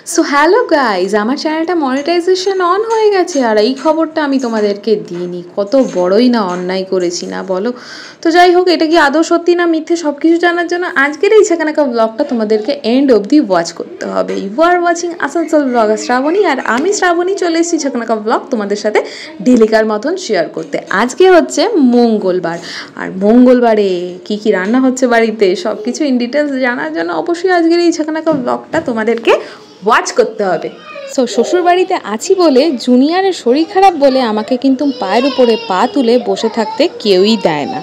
So hello guys, আমার চ্যানেলটা monetization on হয়ে গেছে আর এই খবরটা আমি তোমাদেরকে দিইনি। কত বড়ই না অন্যায় করেছি না বলো। তো যাই হোক, এটা কি আদৌ সত্যি না মিথ্যে সব কিছু জানার জন্য আজকের এই ছেঁকানাকা ব্লগটা তোমাদেরকে এন্ড অবধি ওয়াচ করতে হবে। You are watching Asansol blogger Shrabani, আর আমি শ্রাবণী চলে এসেছি ছেঁকানাকা ব্লগ তোমাদের সাথে ডেলিকার মতন শেয়ার করতে। আজকে হচ্ছে মঙ্গলবার, আর মঙ্গলবারে কি কি রান্না হচ্ছে বাড়িতে সব কিছু ইন ডিটেলস জানার জন্য অবশ্যই আজকের এই ছেঁকানাকা ব্লগটা তোমাদেরকে ওয়াচ করতে হবে। সো শ্বশুরবাড়িতে আছি বলে জুনিয়রের শরীর খারাপ বলে আমাকে কিন্তু পায়ের উপরে পা তুলে বসে থাকতে কেউই দেয় না।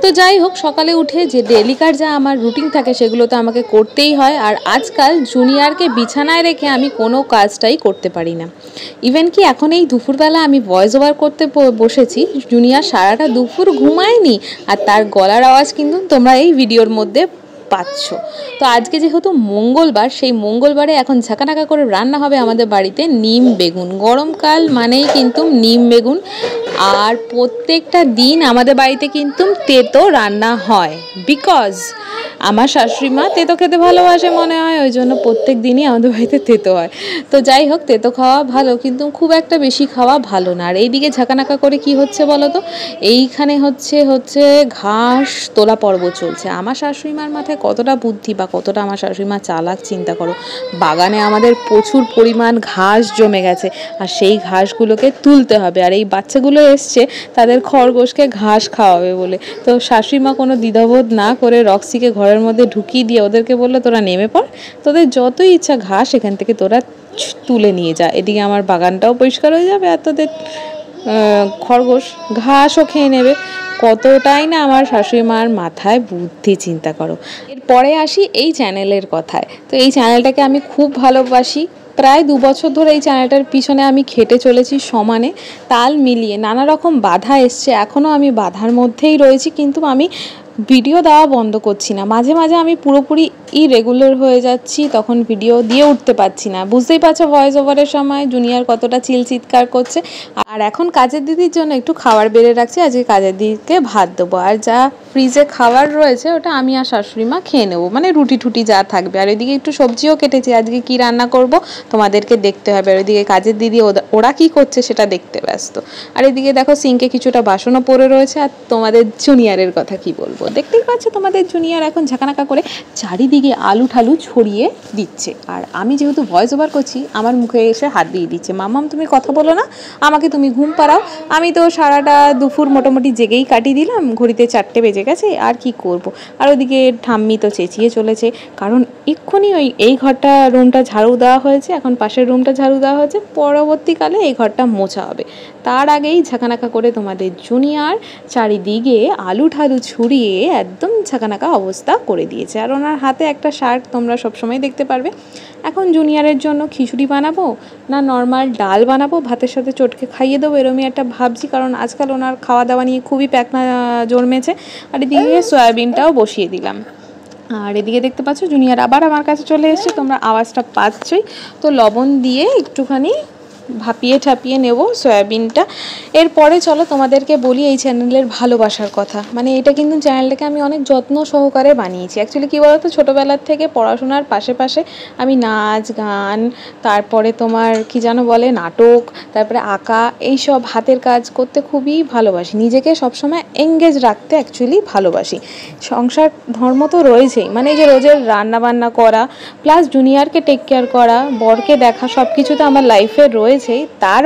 তো যাই হোক, সকালে উঠে যে ডেলিকার যা আমার রুটিন থাকে সেগুলো তো আমাকে করতেই হয়। আর আজকাল জুনিয়রকে বিছানায় রেখে আমি কোনো কাজটাই করতে পারি না। ইভেন কি এখন এই দুপুরবেলা আমি ভয়েস ওভার করতে বসেছি, জুনিয়র সারাটা দুপুর ঘুমায়নি, আর তার গলার আওয়াজ কিন্তু তোমরা এই ভিডিওর মধ্যে পাচ্ছ। তো আজকে যেহেতু মঙ্গলবার, সেই মঙ্গলবারে এখন ঝাঁকানাকা করে রান্না হবে আমাদের বাড়িতে নিম বেগুন। গরমকাল মানেই কিন্তু নিম বেগুন, আর প্রত্যেকটা দিন আমাদের বাড়িতে কিন্তু তেতো রান্না হয়। বিকজ আমার শাশুড়ি মা তেতো খেতে ভালোবাসে মনে হয়, ওই জন্য প্রত্যেক দিনই আমাদের বাড়িতে তেতো হয়। তো যাই হোক, তেতো খাওয়া ভালো, কিন্তু খুব একটা বেশি খাওয়া ভালো না। আর এইদিকে ঝাঁকানাকা করে কি হচ্ছে বলো তো, এইখানে হচ্ছে ঘাস তোলা পর্ব চলছে। আমার শাশুড়ি মার মাথায় কতটা বুদ্ধি বা কতটা আমার শাশুড়ি মা চালাক চিন্তা করো। বাগানে আমাদের প্রচুর পরিমাণ ঘাস জমে গেছে, আর সেই ঘাসগুলোকে তুলতে হবে। আর এই বাচ্চাগুলো এসছে তাদের খরগোশকে ঘাস খাওয়াবে বলে। তো শাশুড়ি মা কোনো দ্বিধাবোধ না করে রক্সিকে ঘরের মধ্যে ঢুকিয়ে দিয়ে ওদেরকে বললো, তোরা নেমে পড়, তোদের যতই ইচ্ছা ঘাস এখান থেকে তোরা তুলে নিয়ে যা। এদিকে আমার বাগানটাও পরিষ্কার হয়ে যাবে, আর তোদের খরগোশ ঘাসও খেয়ে নেবে। কতটাই না আমার শাশুড়ি মার মাথায় বুদ্ধি চিন্তা করো। এরপরে আসি এই চ্যানেলের কথায়। তো এই চ্যানেলটাকে আমি খুব ভালোবাসি। প্রায় 2 বছর ধরে এই চ্যানেলটার পিছনে আমি খেটে চলেছি সমানে, তাল মিলিয়ে। নানা রকম বাধা এসছে, এখনও আমি বাধার মধ্যেই রয়েছি, কিন্তু আমি ভিডিও দেওয়া বন্ধ করছি না। মাঝে মাঝে আমি পুরোপুরি ইরেগুলার হয়ে যাচ্ছি, তখন ভিডিও দিয়ে উঠতে পারছি না। বুঝতেই পারছো ভয়েস ওভারের সময় জুনিয়র কতটা চিৎকার করছে। আর এখন কাজের দিদির জন্য একটু খাবার বেড়ে রাখছি, আজকে কাজের দিদিকে ভাত দেবো। আর যা ফ্রিজে খাবার রয়েছে ওটা আমি আর শাশুড়ি মা খেয়ে নেবো, মানে রুটি টুটি যা থাকবে। আর এদিকে একটু সবজিও কেটেছি, আজকে কি রান্না করব তোমাদেরকে দেখতে হবে। আর ওইদিকে কাজের দিদি ওরা কি করছে সেটা দেখতে ব্যস্ত। আর এদিকে দেখো সিঙ্কে কিছুটা বাসনও পড়ে রয়েছে। আর তোমাদের জুনিয়রের কথা কি বলবো, দেখতেই পাচ্ছ তোমাদের জুনিয়র এখন ঝাঁকানাকা করে চারিদিকে আলু ঠালু ছড়িয়ে দিচ্ছে। আর আমি যেহেতু ভয়েস ওভার করছি, আমার মুখে এসে হাত দিয়ে দিচ্ছে, মাম্মাম তুমি কথা বলো না, আমাকে তুমি ঘুম পাড়াও। আমি তো সারাটা দুপুর মোটামুটি জেগেই কাটিয়ে দিলাম, ঘড়িতে 4টে বেজে গেছে, আর কি করব। আর ওদিকে ঠাম্মি তো চেঁচিয়ে চলেছে, কারণ এক্ষুনি এই ঘরটা রুমটা ঝাড়ু দেওয়া হয়েছে, এখন পাশের রুমটা ঝাড়ু দেওয়া হয়েছে, পরবর্তীকালে এই ঘরটা মোছা হবে। তার আগেই ঝাঁকানাকা করে তোমাদের জুনিয়র চারিদিকে আলু ঠালু ছড়িয়ে একদম ঝাঁকানাকা অবস্থা করে দিয়েছে। আর ওনার হাতে একটা শার্ট তোমরা সবসময় দেখতে পারবে। এখন জুনিয়রের জন্য খিচুড়ি বানাবো না নর্মাল ডাল বানাবো, ভাতের সাথে চটকে খাইয়ে দেবো, এরমই একটা ভাবছি, কারণ আজকাল ওনার খাওয়া দাওয়া নিয়ে খুবই প্যাকনা জন্মেছে। আর এদিকে সয়াবিনটাও বসিয়ে দিলাম। আর এদিকে দেখতে পাচ্ছ জুনিয়র আবার আমার কাছে চলে এসেছে, তোমরা আওয়াজটা পাচ্ছই। তো লবণ দিয়ে একটুখানি ভাপিয়ে ঠাপিয়ে নেব সয়াবিনটা। এরপরে চলো তোমাদেরকে বলি এই চ্যানেলের ভালোবাসার কথা। মানে এটা কিন্তু চ্যানেলটাকে আমি অনেক যত্ন সহকারে বানিয়েছি। অ্যাকচুয়ালি কী বলতো, ছোটোবেলার থেকে পড়াশোনার পাশে পাশে আমি নাচ গান, তারপরে তোমার কি যেন বলে নাটক, তারপরে আঁকা, এইসব হাতের কাজ করতে খুবই ভালোবাসি। নিজেকে সবসময় এঙ্গেজ রাখতে অ্যাকচুয়ালি ভালোবাসি। সংসার ধর্ম তো রয়েছেই, মানে এই যে রোজের রান্না বান্না করা প্লাস জুনিয়রকে টেক কেয়ার করা, বরকে দেখা, সব কিছু তো আমার লাইফে রয়েছে। তার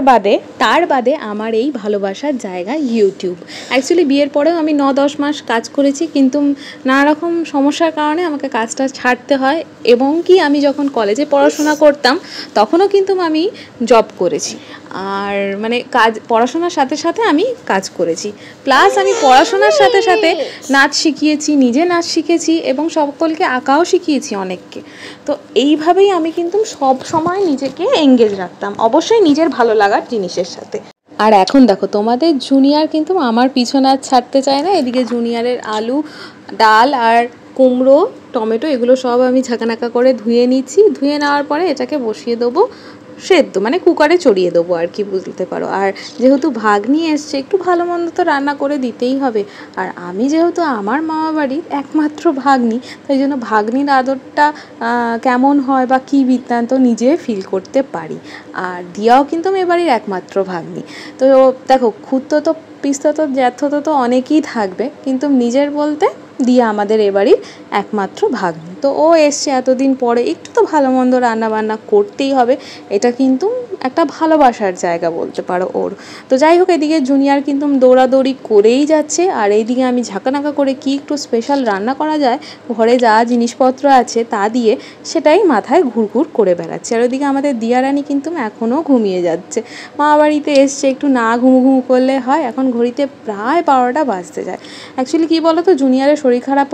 বাদে আমার এই ভালোবাসার জায়গা ইউটিউব। অ্যাকচুয়ালি বিয়ের পরেও আমি 9-10 মাস কাজ করেছি, কিন্তু নানা রকম সমস্যার কারণে আমাকে কাজটা ছাড়তে হয়। এবং কি আমি যখন কলেজে পড়াশোনা করতাম তখনও কিন্তু আমি জব করেছি। আর মানে পড়াশোনার সাথে সাথে আমি কাজ করেছি, প্লাস আমি পড়াশোনার সাথে সাথে নাচ শিখিয়েছি, নিজে নাচ শিখেছি এবং সকলকে আঁকাও শিখিয়েছি অনেককে। তো এইভাবেই আমি কিন্তু সব সময় নিজেকে এঙ্গেজ রাখতাম, অবশ্যই নিজের ভালো লাগার জিনিসের সাথে। আর এখন দেখো তোমাদের জুনিয়র কিন্তু আমার পিছনে আর ছাড়তে চায় না। এদিকে জুনিয়রের আলু, ডাল আর কুমড়ো, টমেটো এগুলো সব আমি ঝাঁকানাকা করে ধুয়ে নিচ্ছি। ধুয়ে নেওয়ার পরে এটাকে বসিয়ে দেবো সেদ্ধ মানে কুকারে চড়িয়ে দেবো আর কি, বুঝতে পারো। আর যেহেতু ভাগ্নি এসছে, একটু ভালো মন্দ তো রান্না করে দিতেই হবে। আর আমি যেহেতু আমার মামা বাড়ির একমাত্র ভাগ্নি, তাই জন্য ভাগ্নির আদরটা কেমন হয় বা কী বৃত্তান্ত নিজে ফিল করতে পারি। আর দিয়াও কিন্তু মেয়ে বাড়ির একমাত্র ভাগ্নি। তো দেখো, খুঁড়তো তো পিসতো তো জ্যাঠতো তো অনেকেই থাকবে, কিন্তু নিজের বলতে দিয়া আমাদের এবাড়ির একমাত্র ভাগ্নি। তো ও এসছে এতদিন পরে, একটু তো ভালো মন্দ রান্না বান্না করতেই হবে। এটা কিন্তু একটা ভালোবাসার জায়গা বলতে পারো ওর। তো যাই হোক, এদিকে জুনিয়র কিন্তু দৌড়াদৌড়ি করেই যাচ্ছে, আর এইদিকে আমি ঝাঁকানাকা করে কি একটু স্পেশাল রান্না করা যায়, ঘরে যা জিনিসপত্র আছে তা দিয়ে সেটাই মাথায় ঘুরঘুর করে বেড়াচ্ছে। আর ওইদিকে আমাদের দিয়ারানি কিন্তু এখনও ঘুমিয়ে যাচ্ছে। মা বাড়িতে এসছে, একটু না ঘুমু করলে হয়। এখন ঘড়িতে প্রায় 12টা বাজতে যায়। অ্যাকচুয়ালি কী বলো তো, জুনিয়রের শরীর খারাপ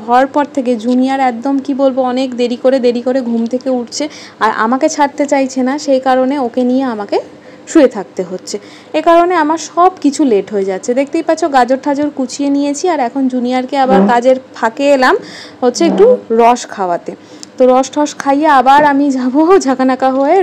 হওয়ার পর থেকে জুনিয়র একদম কি বলবো, অনেক দেরি করে ঘুম থেকে উঠছে, আর আমাকে ছাড়তে চাইছে না। সেই কারণে ওকে নিয়ে আমাকে শুয়ে থাকতে হচ্ছে। এ কারণে আমার সব কিছু লেট হয়ে যাচ্ছে। দেখতেই পাচ্ছ, গাজর ঠাজর কুচিয়ে নিয়েছি, আর এখন জুনিয়রকে আবার কাজের ফাঁকে এলাম হচ্ছে একটু রস খাওয়াতে। তো রস টস খাইয়ে আবার আমি যাব ঝাঁকানাকা হয়ে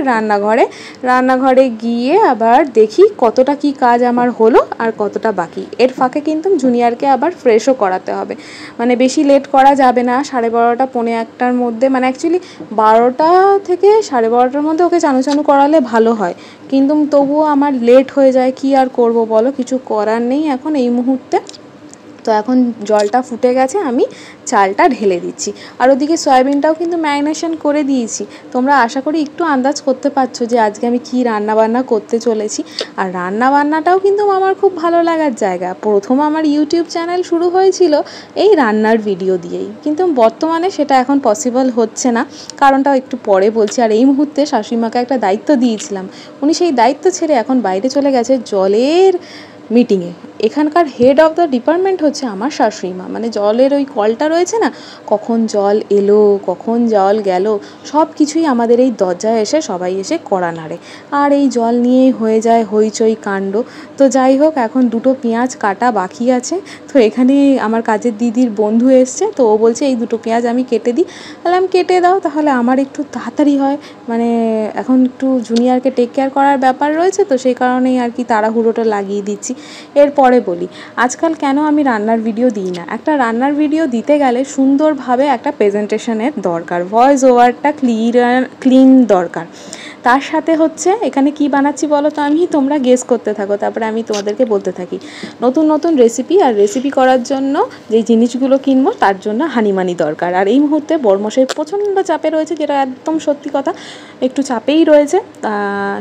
রান্নাঘরে গিয়ে আবার দেখি কতটা কি কাজ আমার হলো আর কতটা বাকি। এর ফাঁকে কিন্তু জুনিয়রকে আবার ফ্রেশও করাতে হবে, মানে বেশি লেট করা যাবে না। 12:30 পৌনে 1টার মধ্যে, মানে অ্যাকচুয়ালি 12টা থেকে 12:30টার মধ্যে ওকে চানু করালে ভালো হয়, কিন্তু তবুও আমার লেট হয়ে যায়। কি আর করব বলো, কিছু করার নেই এখন এই মুহূর্তে। তো এখন জলটা ফুটে গেছে, আমি চালটা ঢেলে দিচ্ছি। আর ওদিকে সয়াবিনটাও কিন্তু ম্যারিনেশন করে দিয়েছি। তোমরা আশা করি একটু আন্দাজ করতে পারছো যে আজকে আমি কী রান্নাবান্না করতে চলেছি। আর রান্নাবান্নাটাও কিন্তু আমার খুব ভালো লাগার জায়গা। প্রথম আমার ইউটিউব চ্যানেল শুরু হয়েছিল এই রান্নার ভিডিও দিয়েই, কিন্তু বর্তমানে সেটা এখন পসিবল হচ্ছে না। কারণটাও একটু পরে বলছি। আর এই মুহূর্তে শাশুড়িমাকে একটা দায়িত্ব দিয়েছিলাম, উনি সেই দায়িত্ব ছেড়ে এখন বাইরে চলে গেছে জলের মিটিংয়ে। এখানকার হেড অফ দ্য ডিপার্টমেন্ট হচ্ছে আমার শাশুড়ি মা। মানে জলের ওই কলটা রয়েছে না, কখন জল এলো কখন জল গেল সব কিছুই আমাদের এই দরজায় এসে সবাই এসে কড়া নাড়ে। আর এই জল নিয়েই হয়ে যায় হইচই কাণ্ড। তো যাই হোক, এখন 2টো পেঁয়াজ কাটা বাকি আছে। তো এখানে আমার কাজের দিদির বন্ধু এসছে, তো ও বলছে এই 2টো পেঁয়াজ আমি কেটে দিই। বললাম কেটে দাও, তাহলে আমার একটু তাড়াতাড়ি হয়। মানে এখন একটু জুনিয়রকে টেক কেয়ার করার ব্যাপার রয়েছে, তো সেই কারণেই আর কি তাড়াহুড়োটা লাগিয়ে দিচ্ছি। এরপরে বলি, আজকাল কেন আমি রান্নার ভিডিও দিই না। একটা রান্নার ভিডিও দিতে গেলে সুন্দরভাবে একটা প্রেজেন্টেশনের দরকার, ভয়েস ওভারটা ক্লিন দরকার। তার সাথে হচ্ছে এখানে কি বানাচ্ছি বলো তো, তোমরা গেস করতে থাকো, তারপরে আমি তোমাদেরকে বলতে থাকি। নতুন রেসিপি, আর রেসিপি করার জন্য যে জিনিসগুলো কিনবো তার জন্য হানিমানি দরকার। আর এই মুহূর্তে বড়মশাই প্রচণ্ড চাপে রয়েছে, যেটা একদম সত্যি কথা, একটু চাপেই রয়েছে।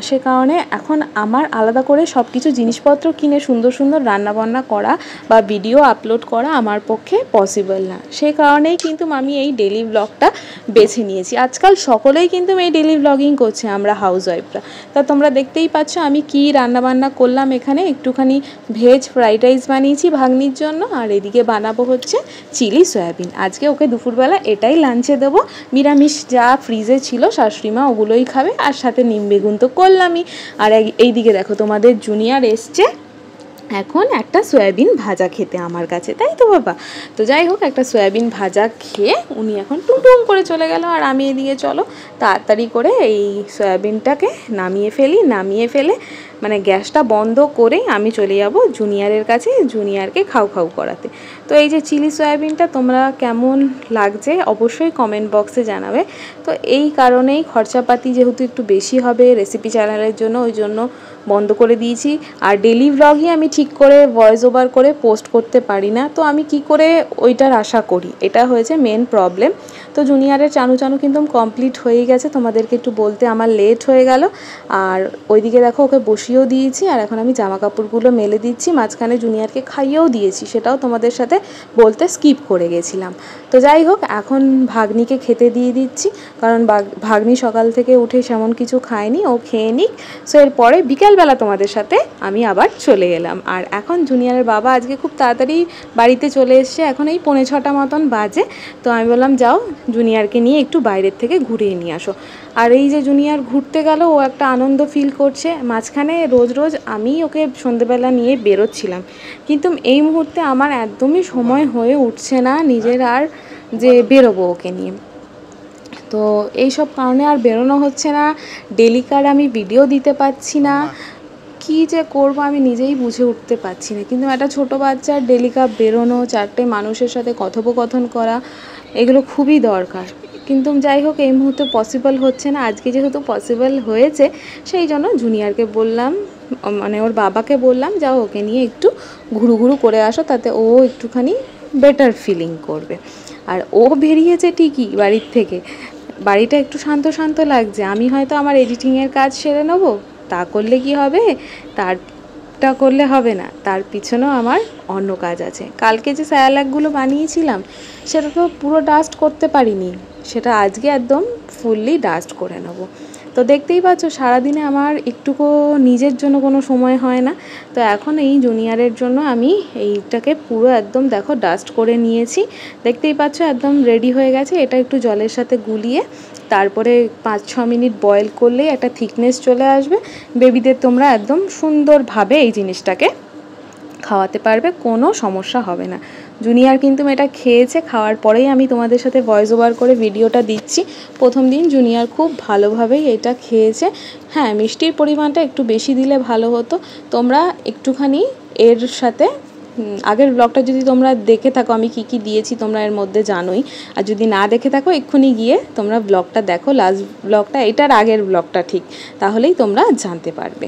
সে কারণে এখন আমার আলাদা করে সব কিছু জিনিসপত্র কিনে সুন্দর রান্নাবান্না করা বা ভিডিও আপলোড করা আমার পক্ষে পসিবল না। সে কারণেই কিন্তু আমি এই ডেলি ব্লগটা বেছে নিয়েছি। আজকাল সকলেই কিন্তু এই ডেলি ব্লগিং করছে, আমরা হাউসওয়াইফরা। তা তোমরা দেখতেই পাচ্ছ আমি কি রান্নাবান্না করলাম। এখানে একটুখানি ভেজ ফ্রাইড রাইস বানিয়েছি ভাগ্নির জন্য, আর এদিকে বানাবো হচ্ছে চিলি সয়াবিন। আজকে ওকে দুপুরবেলা এটাই লাঞ্চে দেবো। নিরামিষ যা ফ্রিজে ছিল শাশুড়িমা ওগুলোই খাবে, আর সাথে নিম বেগুন তো করলামই। আর এইদিকে দেখো, তোমাদের জুনিয়র এসছে এখন একটা সয়াবিন ভাজা খেতে আমার কাছে, তাই তো বাবা? তো যাই হোক, একটা সয়াবিন ভাজা খেয়ে উনি এখন টুমটুম করে চলে গেল। আর আমি এদিকে চলো তাড়াতাড়ি করে এই সয়াবিনটাকে নামিয়ে ফেলে মানে গ্যাসটা বন্ধ করে আমি চলে যাব জুনিয়রের কাছে, জুনিয়রকে খাও করাতে। তো এই যে চিলি সয়াবিনটা তোমরা কেমন লাগছে অবশ্যই কমেন্ট বক্সে জানাবে। তো এই কারণেই খরচাপাতি যেহেতু একটু বেশি হবে রেসিপি চ্যানেলের জন্য, ওই জন্য বন্ধ করে দিয়েছি। আর ডেলি ব্লগই আমি ঠিক করে ভয়েস ওভার করে পোস্ট করতে পারি না, তো আমি কি করে ওইটার আশা করি, এটা হয়েছে মেন প্রবলেম। তো জুনিয়রের চানু কিন্তু কমপ্লিট হয়ে গেছে, তোমাদেরকে একটু বলতে আমার লেট হয়ে গেল। আর ওইদিকে দেখো ওকে বসিয়েও দিয়েছি, আর এখন আমি জামা কাপড়গুলো মেলে দিচ্ছি। মাঝখানে জুনিয়রকে খাইয়েও দিয়েছি, সেটাও তোমাদের সাথে বলতে স্কিপ করে গেছিলাম। তো যাই হোক, এখন ভাগ্নিকে খেতে দিয়ে দিচ্ছি, কারণ ভাগ্নি সকাল থেকে উঠে সেমন কিছু খায়নি, ও খেয়ে নিক। সো এরপরে বিকালবেলা তোমাদের সাথে আমি আবার চলে এলাম। আর এখন জুনিয়রের বাবা আজকে খুব তাড়াতাড়ি বাড়িতে চলে এসছে, এখন এই 5:45 মতন বাজে। তো আমি বললাম যাও জুনিয়রকে নিয়ে একটু বাইরের থেকে ঘুরিয়ে নিয়ে আসো। আর এই যে জুনিয়র ঘুরতে গেল, ও একটা আনন্দ ফিল করছে। মাঝখানে রোজ আমি ওকে সন্ধেবেলা নিয়ে বেরোচ্ছিলাম, কিন্তু এই মুহূর্তে আমার একদমই সময় হয়ে উঠছে না নিজের আর যে বেরোবো ওকে নিয়ে। তো এই সব কারণে আর বেরোনো হচ্ছে না, ডেলিকার আমি ভিডিও দিতে পারছি না, কি যে করব আমি নিজেই বুঝে উঠতে পারছি না। কিন্তু একটা ছোট বাচ্চার ডেলিকা বেরোনো, 4টে মানুষের সাথে কথোপকথন করা, এগুলো খুবই দরকার। কিন্তু যাই হোক এই মুহূর্তে পসিবল হচ্ছে না। আজকে যেহেতু পসিবল হয়েছে সেই জন্য জুনিয়রকে বললাম, মানে ওর বাবাকে বললাম, যাও ওকে নিয়ে একটু ঘুরু করে আসো, তাতে ও একটুখানি বেটার ফিলিং করবে। আর ও বেরিয়েছে ঠিকই বাড়ির থেকে, বাড়িটা একটু শান্ত শান্ত লাগছে। আমি হয়তো আমার এডিটিংয়ের কাজ সেরে নেবো, তা করলে কি হবে, তারটা করলে হবে না, তার পিছনেও আমার অন্য কাজ আছে। কালকে যে স্যালাডগুলো বানিয়েছিলাম সেটা তো পুরো ডাস্ট করতে পারিনি, সেটা আজকে একদম ফুললি ডাস্ট করে নেবো। তো দেখতেই পাচ্ছ সারাদিনে আমার একটুকু নিজের জন্য কোনো সময় হয় না। তো এখন এই জুনিয়রের জন্য আমি এইটাকে পুরো একদম দেখো ডাস্ট করে নিয়েছি। দেখতেই পাচ্ছ একদম রেডি হয়ে গেছে। এটা একটু জলের সাথে গুলিয়ে তারপরে 5-6 মিনিট বয়েল করলেই একটা থিকনেস চলে আসবে। বেবিদের তোমরা একদম সুন্দরভাবে এই জিনিসটাকে খাওয়াতে পারবে, কোনো সমস্যা হবে না। জুনিয়র কিন্তু এটা খেয়েছে, খাওয়ার পরেই আমি তোমাদের সাথে ভয়েস ওভার করে ভিডিওটা দিচ্ছি। প্রথম দিন জুনিয়র খুব ভালোভাবেই এটা খেয়েছে। হ্যাঁ, মিষ্টির পরিমাণটা একটু বেশি দিলে ভালো হতো। তোমরা একটুখানি এর সাথে আগের ব্লগটা যদি তোমরা দেখে থাকো আমি কি কি দিয়েছি তোমরা এর মধ্যে জানোই, আর যদি না দেখে থাকো এক্ষুনি গিয়ে তোমরা ব্লগটা দেখো, লাস্ট ব্লগটা, এটার আগের ব্লগটা ঠিক, তাহলেই তোমরা জানতে পারবে।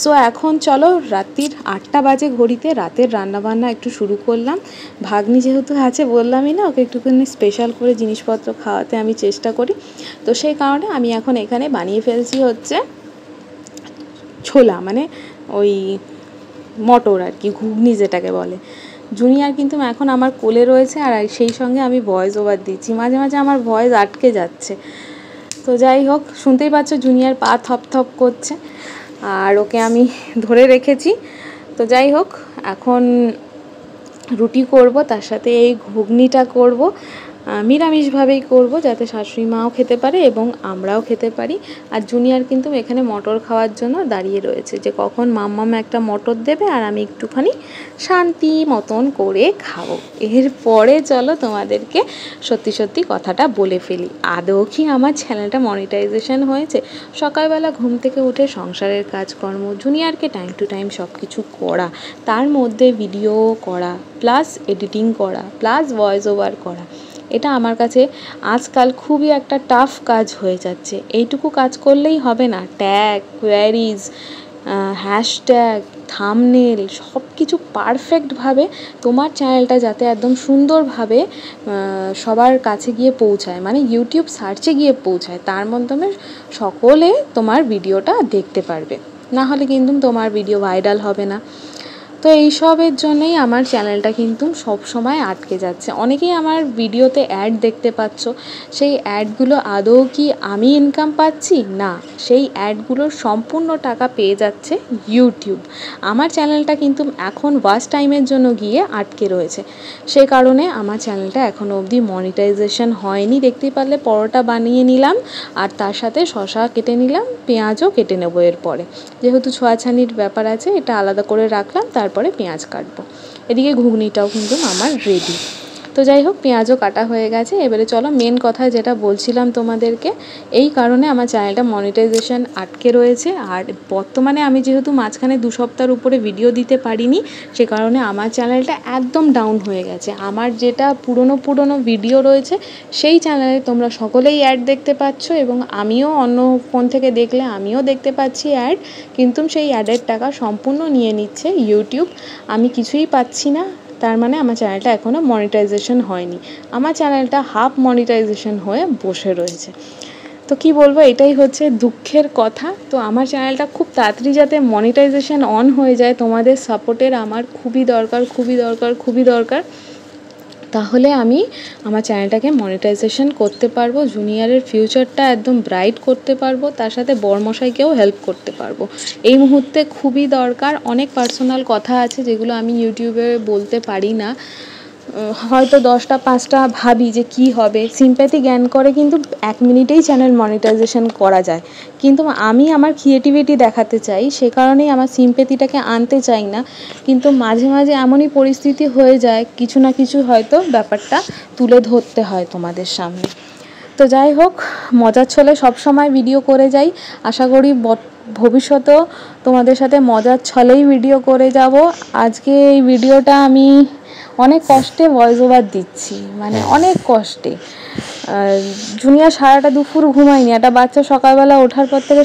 সো এখন চলো, রাত্রির 8টা বাজে ঘড়িতে, রাতের রান্নাবান্না একটু শুরু করলাম। ভাগ্নি যেহেতু আছে বললামই না, ওকে একটুখানি স্পেশাল করে জিনিসপত্র খাওয়াতে আমি চেষ্টা করি। তো সেই কারণে আমি এখন এখানে বানিয়ে ফেলছি হচ্ছে ছোলা, মানে ওই মটর আর কি, ঘুগনি যেটাকে বলে। জুনিয়র কিন্তু এখন আমার কোলে রয়েছে, আর সেই সঙ্গে আমি ভয়েস ওভার দিচ্ছি, মাঝে মাঝে আমার ভয়েস আটকে যাচ্ছে। তো যাই হোক, শুনতেই পাচ্ছ জুনিয়র পা থপ থপ করছে, আর ওকে আমি ধরে রেখেছি। তো যাই হোক, এখন রুটি করব, তার সাথে এই ঘুগনিটা করব, নিরামিষভাবেই করব, যাতে শাশুড়ি মাও খেতে পারে এবং আমরাও খেতে পারি। আর জুনিয়র কিন্তু এখানে মটর খাওয়ার জন্য দাঁড়িয়ে রয়েছে, যে কখন মাম্মাম একটা মটর দেবে আর আমি একটুখানি শান্তি মতন করে খাবো। এরপরে চলো তোমাদেরকে সত্যি সত্যি কথাটা বলে ফেলি, আদৌ কি আমার চ্যানেলটা মনিটাইজেশন হয়েছে? সকালবেলা ঘুম থেকে উঠে সংসারের কাজকর্ম, জুনিয়রকে টাইম টু টাইম সব কিছু করা, তার মধ্যে ভিডিও করা, প্লাস এডিটিং করা, প্লাস ভয়েস ওভার করা, এটা আমার কাছে আজকাল খুবই একটা টাফ কাজ হয়ে যাচ্ছে। এইটুকু কাজ করলেই হবে না, ট্যাগ, কোয়ারিজ, হ্যাশট্যাগ, থাম্বনেল, সব কিছু পারফেক্টভাবে তোমার চ্যানেলটা যাতে একদম সুন্দরভাবে সবার কাছে গিয়ে পৌঁছায়, মানে ইউটিউব সার্চে গিয়ে পৌঁছায়, তার মাধ্যমে সকলে তোমার ভিডিওটা দেখতে পারবে, না হলে কিন্তু তোমার ভিডিও ভাইরাল হবে না। তো এইসবের জন্যই আমার চ্যানেলটা কিন্তু সব সময় আটকে যাচ্ছে। অনেকেই আমার ভিডিওতে অ্যাড দেখতে পাচ্ছ, সেই অ্যাডগুলো আদৌ কি আমি ইনকাম পাচ্ছি? না, সেই অ্যাডগুলোর সম্পূর্ণ টাকা পেয়ে যাচ্ছে ইউটিউব। আমার চ্যানেলটা কিন্তু এখন ওয়াচ টাইমের জন্য গিয়ে আটকে রয়েছে, সে কারণে আমার চ্যানেলটা এখনও অবধি মনিটাইজেশন হয়নি। দেখতেই পারলে পরোটা বানিয়ে নিলাম, আর তার সাথে শসা কেটে নিলাম, পেঁয়াজও কেটে নেবো এরপরে, যেহেতু ছোঁয়াছানির ব্যাপার আছে এটা আলাদা করে রাখলাম, তারপরে পেঁয়াজ কাটবো। এদিকে ঘুগনিটাও কিন্তু আমার রেডি। তো যাই হোক, পেঁয়াজও কাটা হয়ে গেছে। এবারে চলো মেন কথা যেটা বলছিলাম তোমাদেরকে, এই কারণে আমার চ্যানেলটা মনিটাইজেশন আটকে রয়েছে। আর বর্তমানে আমি যেহেতু মাঝখানে 2 সপ্তাহের উপরে ভিডিও দিতে পারিনি, সে কারণে আমার চ্যানেলটা একদম ডাউন হয়ে গেছে। আমার যেটা পুরনো ভিডিও রয়েছে সেই চ্যানেলে তোমরা সকলেই অ্যাড দেখতে পাচ্ছ, এবং আমিও অন্য ফোন থেকে দেখলে আমিও দেখতে পাচ্ছি অ্যাড, কিন্তু সেই অ্যাডের টাকা সম্পূর্ণ নিয়ে নিচ্ছে ইউটিউব, আমি কিছুই পাচ্ছি না। তার মানে আমার চ্যানেলটা এখনও মনিটাইজেশন হয়নি, আমার চ্যানেলটা হাফ মনিটাইজেশন হয়ে বসে রয়েছে। তো কি বলবো, এটাই হচ্ছে দুঃখের কথা। তো আমার চ্যানেলটা খুব তাড়াতাড়ি যাতে মনিটাইজেশন অন হয়ে যায়, তোমাদের সাপোর্টের আমার খুবই দরকার, তাহলে আমি আমার চ্যানেলটাকে মনিটাইজেশন করতে পারবো, জুনিয়রের ফিউচারটা একদম ব্রাইট করতে পারবো, তার সাথে বড়মশাইকেও হেল্প করতে পারবো। এই মুহূর্তে খুবই দরকার। অনেক পার্সোনাল কথা আছে যেগুলো আমি ইউটিউবে বলতে পারি না, হয়তো 10টা 5টা ভাবি যে কি হবে। সিম্প্যাথি জ্ঞান করে কিন্তু 1 মিনিটেই চ্যানেল মনিটাইজেশন করা যায়, কিন্তু আমি আমার ক্রিয়েটিভিটি দেখাতে চাই, সে কারণেই আমার সিম্প্যাথিটাকে আনতে চাই না। কিন্তু মাঝে মাঝে এমনই পরিস্থিতি হয়ে যায়, কিছু না কিছু হয়তো ব্যাপারটা তুলে ধরতে হয় তোমাদের সামনে। তো যাই হোক, মজার ছলে সবসময় ভিডিও করে যাই, আশা করি ভবিষ্যতেও তোমাদের সাথে মজার ছলেই ভিডিও করে যাব। আজকে এই ভিডিওটা আমি অনেক কষ্টে ভয়েস ওভার দিচ্ছি, মানে অনেক কষ্টে। জুনিয়া সারাটা দুপুর ঘুমায়নি, একটা বাচ্চা সকালবেলা ওঠার পর থেকে